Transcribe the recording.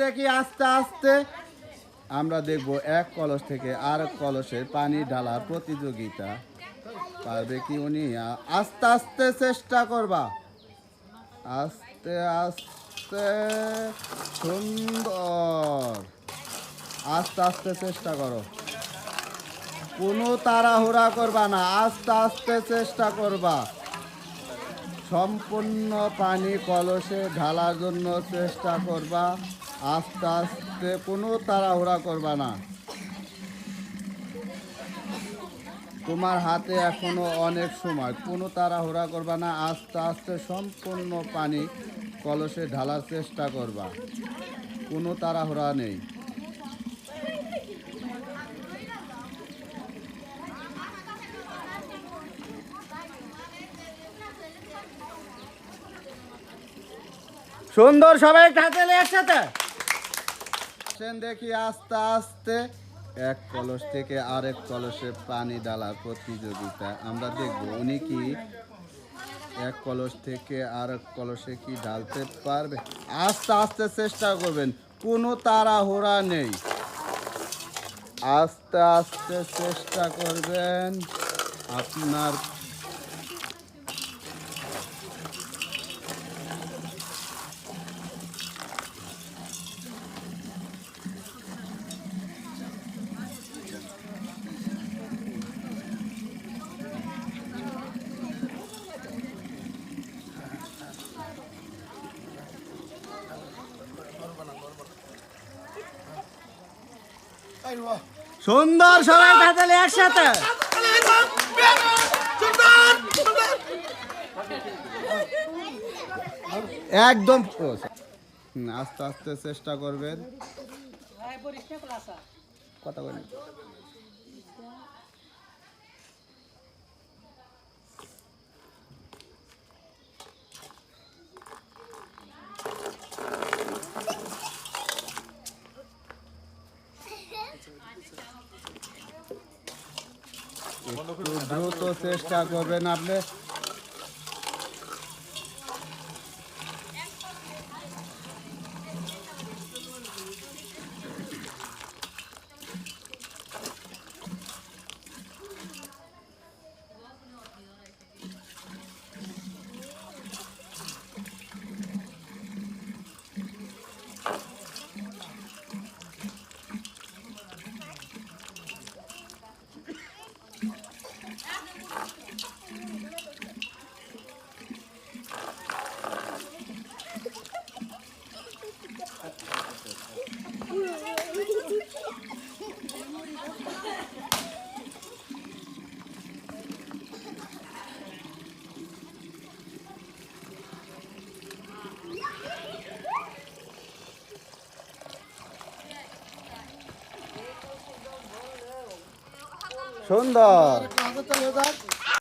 দেখি আস্তে আস্তে আমরা দেখব এক কলস থেকে আর কলসের পানি ঢালার প্রতিযোগিতা। পারবে কি উনি? আস্তে আস্তে চেষ্টা করবা, আস্তে আস্তে, সুন্দর, আস্তে আস্তে চেষ্টা করো, কোনো তাড়াহুড়া করবা না, আস্তে আস্তে চেষ্টা করবা। সম্পূর্ণ পানি কলসে ঢালার জন্য চেষ্টা করবা, আস্তে আস্তে, কোনো তাড়াহুড়া করবা না। তোমার হাতে এখনো অনেক সময়, কোনো তাড়াহুড়া করবা না, আস্তে আস্তে সম্পূর্ণ পানি কলসে ঢালার চেষ্টা করবা, কোনো তাড়াহুড়া নেই। সুন্দর, সবাই হাতে একসাথে দেখি আস্তে আস্তে এক কলস থেকে আরেক কলসে পানি ঢালার প্রতিযোগিতা। আমরা দেখব উনি কি এক কলস থেকে আরেক কলসে কি ঢালতে পারবে। আস্তে আস্তে চেষ্টা করবেন, কোনো তাড়াহুড়া নেই, আস্তে আস্তে চেষ্টা করবেন। আপনার সুন্দর, সবাই তাহলে একসাথে একদম আস্তে আস্তে চেষ্টা করবেন। কথা বলেন। একটু দ্রুত চেষ্টা করবেন আপনি। সুন্দর।